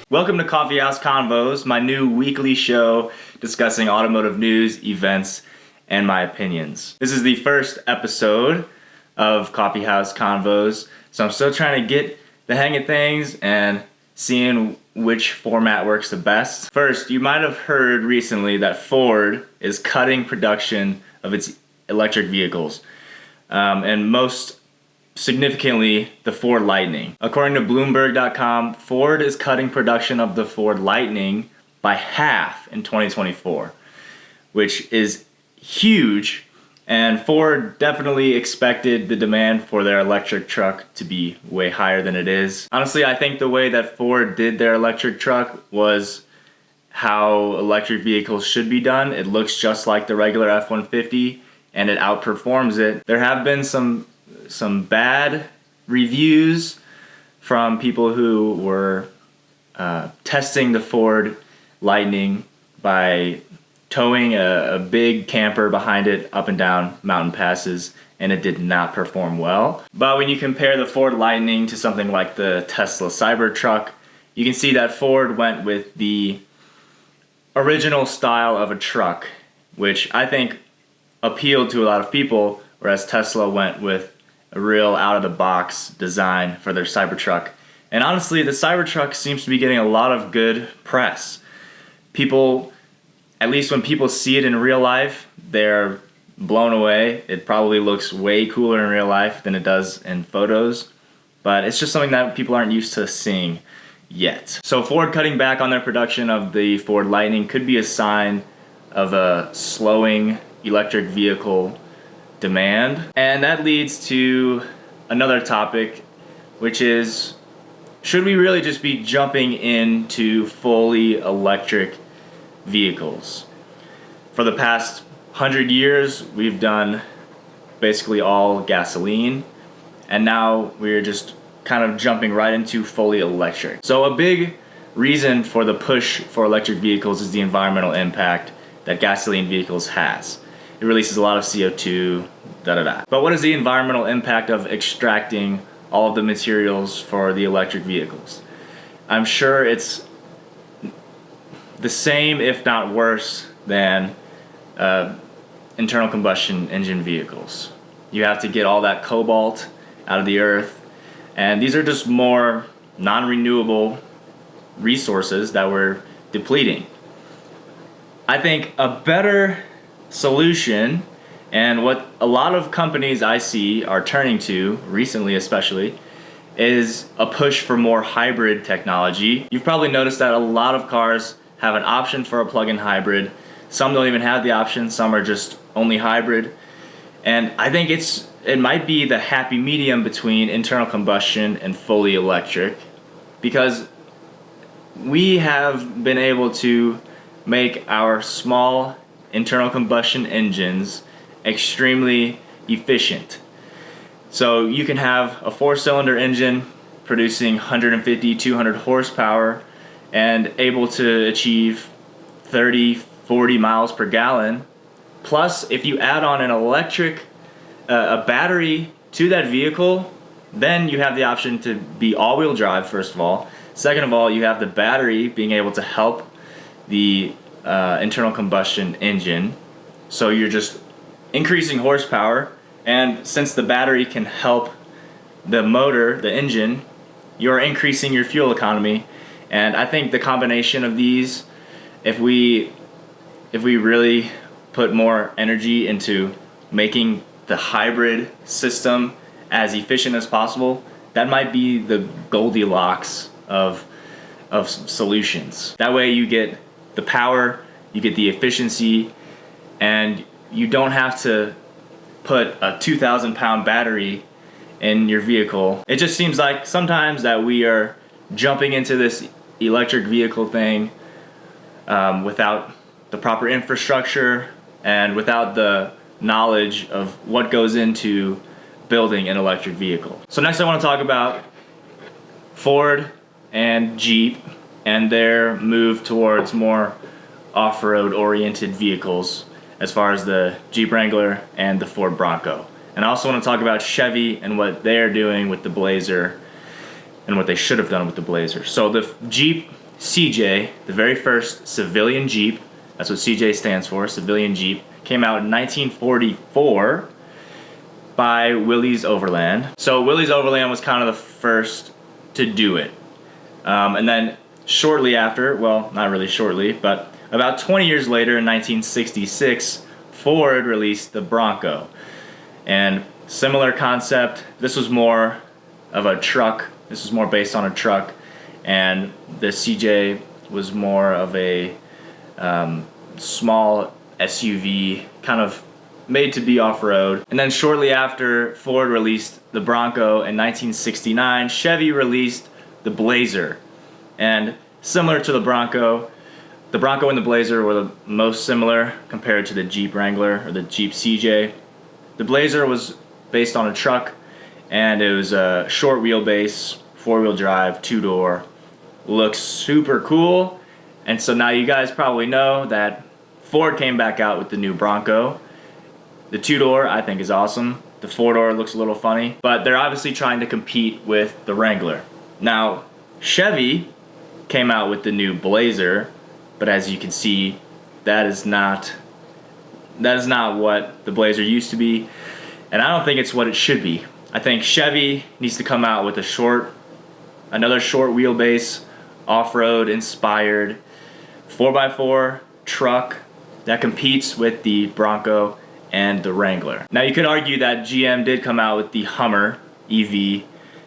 Welcome to Coffeehouse Convos, my new weekly show discussing automotive news, events, and my opinions. This is the first episode of Coffeehouse Convos, so I'm still trying to get the hang of things and seeing which format works the best. First, you might have heard recently that Ford is cutting production of its electric vehicles, and most significantly, the Ford Lightning. According to Bloomberg.com, Ford is cutting production of the Ford Lightning by half in 2024, which is huge, and Ford definitely expected the demand for their electric truck to be way higher than it is. Honestly, I think the way that Ford did their electric truck was how electric vehicles should be done. It looks just like the regular F-150, and it outperforms it. There have been some bad reviews from people who were testing the Ford Lightning by towing a big camper behind it up and down mountain passes, and it did not perform well. But when you compare the Ford Lightning to something like the Tesla Cybertruck, you can see that Ford went with the original style of a truck, which I think appealed to a lot of people, whereas Tesla went with a real out-of-the-box design for their Cybertruck. And honestly, the Cybertruck seems to be getting a lot of good press. People, at least when people see it in real life, they're blown away. It probably looks way cooler in real life than it does in photos, but it's just something that people aren't used to seeing yet. So Ford cutting back on their production of the Ford Lightning could be a sign of a slowing electric vehicle demand. And that leads to another topic, which is, should we really just be jumping into fully electric vehicles? For the past 100 years, we've done basically all gasoline, and now we're just kind of jumping right into fully electric. So a big reason for the push for electric vehicles is the environmental impact that gasoline vehicles has. It releases a lot of CO2, But what is the environmental impact of extracting all of the materials for the electric vehicles? I'm sure it's the same, if not worse, than internal combustion engine vehicles. You have to get all that cobalt out of the earth, and these are just more non-renewable resources that we're depleting. I think a better solution, and what a lot of companies I see are turning to, recently especially, is a push for more hybrid technology. You've probably noticed that a lot of cars have an option for a plug-in hybrid. Some don't even have the option, some are just only hybrid. And I think it might be the happy medium between internal combustion and fully electric, because we have been able to make our small internal combustion engines extremely efficient. So you can have a 4-cylinder engine producing 150, 200 horsepower and able to achieve 30, 40 miles per gallon. Plus, if you add on an electric, a battery to that vehicle, then you have the option to be all-wheel drive, first of all. Second of all, you have the battery being able to help the internal combustion engine, so you're just increasing horsepower, and since the battery can help the motor, the engine, you're increasing your fuel economy. And I think the combination of these, if we really put more energy into making the hybrid system as efficient as possible, that might be the Goldilocks of solutions. That way you get the power, you get the efficiency, and you don't have to put a 2,000-pound battery in your vehicle. It just seems like sometimes that we are jumping into this electric vehicle thing without the proper infrastructure and without the knowledge of what goes into building an electric vehicle. So next I want to talk about Ford and Jeep and their move towards more off-road oriented vehicles. as far as the Jeep Wrangler and the Ford Bronco. And I also want to talk about Chevy and what they're doing with the Blazer and what they should have done with the Blazer. So the Jeep CJ, the very first civilian Jeep, that's what CJ stands for, civilian Jeep, came out in 1944 by Willys Overland. So Willys Overland was kind of the first to do it. And then shortly after, well, not really shortly, but about 20 years later in 1966, Ford released the Bronco. And similar concept, this was more of a truck. This was more based on a truck. And the CJ was more of a small SUV, kind of made to be off-road. And then shortly after Ford released the Bronco in 1969, Chevy released the Blazer. And similar to the Bronco and the Blazer were the most similar compared to the Jeep Wrangler or the Jeep CJ. The Blazer was based on a truck, and it was a short wheelbase, four-wheel drive, two-door. Looks super cool. And so now you guys probably know that Ford came back out with the new Bronco. The two-door I think is awesome. The four-door looks a little funny, but they're obviously trying to compete with the Wrangler. Now, Chevy came out with the new Blazer, but as you can see, that is not what the Blazer used to be, and I don't think it's what it should be. I think Chevy needs to come out with another short wheelbase, off-road inspired 4x4 truck that competes with the Bronco and the Wrangler. Now you could argue that GM did come out with the Hummer EV,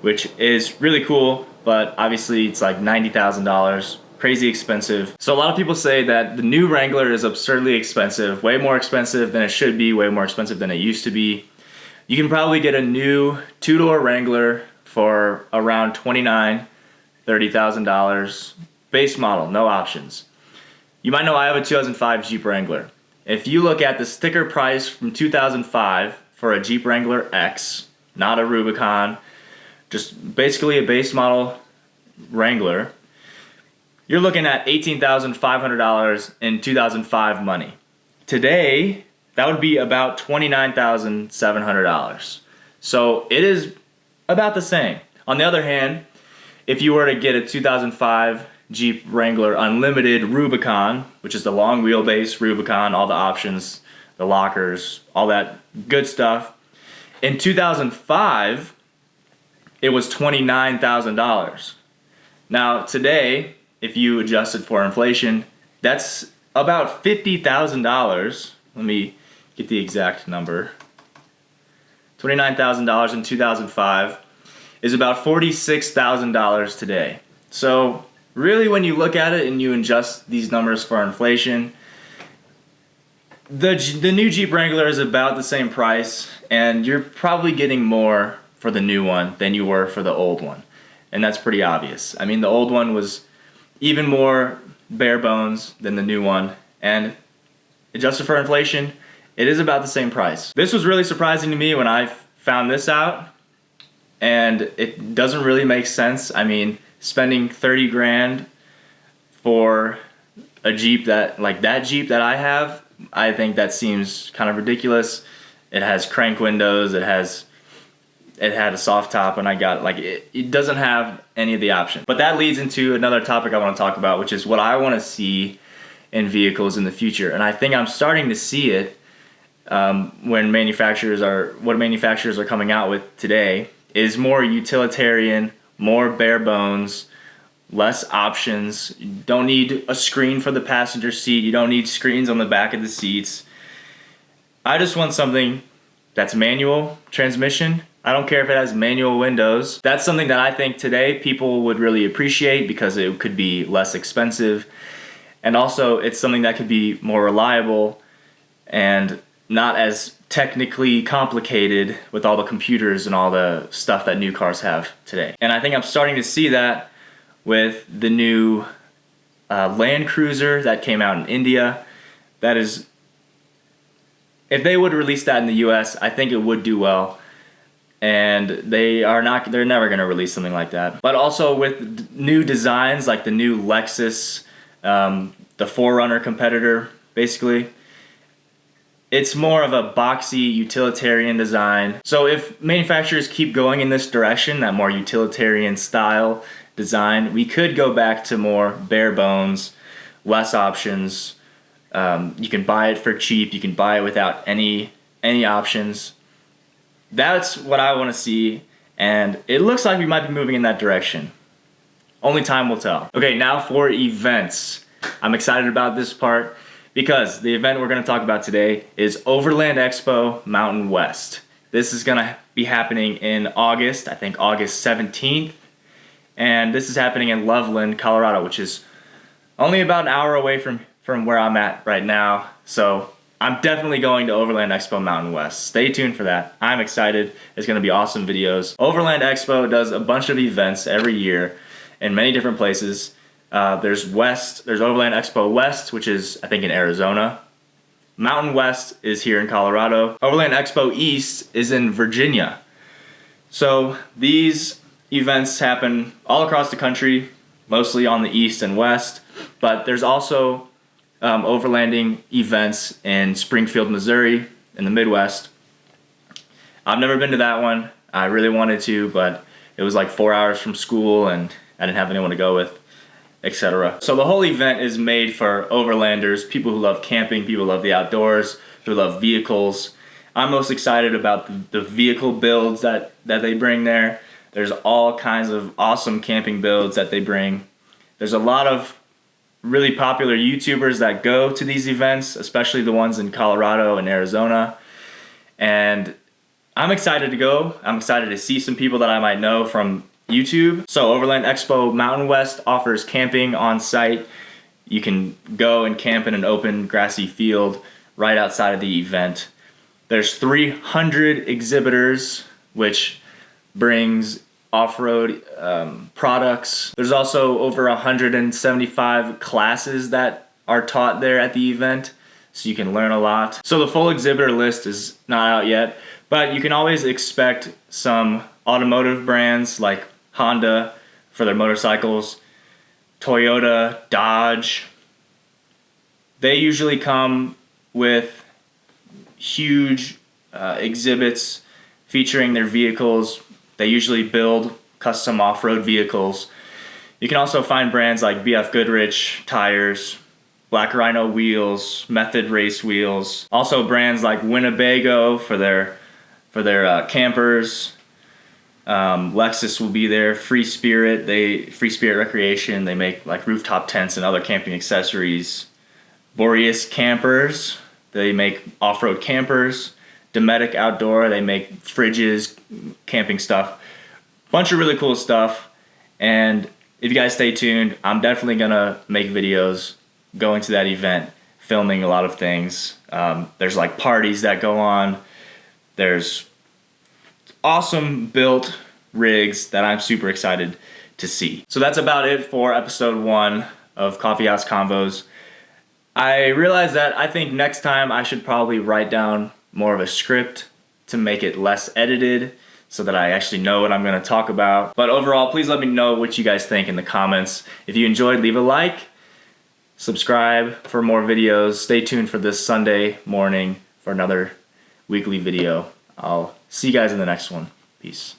which is really cool, but obviously it's like $90,000, crazy expensive. So a lot of people say that the new Wrangler is absurdly expensive, way more expensive than it should be, way more expensive than it used to be. You can probably get a new two-door Wrangler for around $29,000, $30,000, base model, no options. You might know I have a 2005 Jeep Wrangler. If you look at the sticker price from 2005 for a Jeep Wrangler X, not a Rubicon, just basically a base model Wrangler, you're looking at $18,500 in 2005 money. Today, that would be about $29,700. So it is about the same. On the other hand, if you were to get a 2005 Jeep Wrangler Unlimited Rubicon, which is the long wheelbase Rubicon, all the options, the lockers, all that good stuff, in 2005, it was $29,000. Now today, if you adjust it for inflation, that's about $50,000. Let me get the exact number. $29,000 in 2005 is about $46,000 today. So really, when you look at it and you adjust these numbers for inflation, the new Jeep Wrangler is about the same price, and you're probably getting more for the new one than you were for the old one. And that's pretty obvious. I mean, the old one was even more bare bones than the new one, and adjusted for inflation, it is about the same price. This was really surprising to me when I found this out, and it doesn't really make sense. I mean, spending 30 grand for a Jeep that Jeep that I have, I think that seems kind of ridiculous. It has crank windows, it had a soft top, and I got it doesn't have any of the options. But that leads into another topic I want to talk about, which is what I want to see in vehicles in the future. And I think I'm starting to see it what manufacturers are coming out with today is more utilitarian, more bare bones, less options. You don't need a screen for the passenger seat. You don't need screens on the back of the seats. I just want something that's manual transmission. I don't care if it has manual windows. That's something that I think today people would really appreciate because it could be less expensive. And also it's something that could be more reliable and not as technically complicated with all the computers and all the stuff that new cars have today. And I think I'm starting to see that with the new Land Cruiser that came out in India. That is, if they would release that in the US, I think it would do well. And they're never going to release something like that. But also with new designs like the new Lexus, the 4Runner competitor, basically, It's more of a boxy utilitarian design. So if manufacturers keep going in this direction, that more utilitarian style design, we could go back to more bare bones, less options. You can buy it for cheap. You can buy it without any options. That's what I want to see, and it looks like we might be moving in that direction. Only time will tell. Okay, now for events. I'm excited about this part because the event we're going to talk about today is Overland Expo Mountain West. This is going to be happening in August, I think August 17th. And this is happening in Loveland, Colorado, which is only about an hour away from where I'm at right now. So I'm definitely going to Overland Expo Mountain West. Stay tuned for that. I'm excited. It's going to be awesome videos. Overland Expo does a bunch of events every year in many different places. There's Overland Expo West, which is, I think, in Arizona. Mountain West is here in Colorado. Overland Expo East is in Virginia. So these events happen all across the country, mostly on the east and west, but there's also overlanding events in Springfield, Missouri, in the Midwest. I've never been to that one. I really wanted to, but it was like 4 hours from school and I didn't have anyone to go with, etc. So the whole event is made for overlanders, people who love camping, people who love the outdoors, who love vehicles. I'm most excited about the vehicle builds that they bring there. There's all kinds of awesome camping builds that they bring. There's a lot of really popular YouTubers that go to these events, especially the ones in Colorado and Arizona. And I'm excited to go. I'm excited to see some people that I might know from YouTube. So Overland Expo Mountain West offers camping on site. You can go and camp in an open grassy field right outside of the event. There's 300 exhibitors, which brings off-road products. There's also over 175 classes that are taught there at the event, so you can learn a lot. So the full exhibitor list is not out yet, but you can always expect some automotive brands like Honda for their motorcycles, Toyota, Dodge. They usually come with huge exhibits featuring their vehicles. They usually build custom off-road vehicles. You can also find brands like BF Goodrich tires, Black Rhino wheels, Method race wheels. Also brands like Winnebago for their campers. Lexus will be there. Free Spirit Recreation. They make like rooftop tents and other camping accessories. Boreas Campers. They make off-road campers. Dometic Outdoor, they make fridges, camping stuff. Bunch of really cool stuff. And if you guys stay tuned, I'm definitely gonna make videos going to that event, filming a lot of things. There's like parties that go on. There's awesome built rigs that I'm super excited to see. So that's about it for episode 1 of Coffeehouse Convos. I realized that I think next time I should probably write down more of a script to make it less edited so that I actually know what I'm going to talk about. But overall, please let me know what you guys think in the comments. If you enjoyed, leave a like, subscribe for more videos. Stay tuned for this Sunday morning for another weekly video. I'll see you guys in the next one. Peace.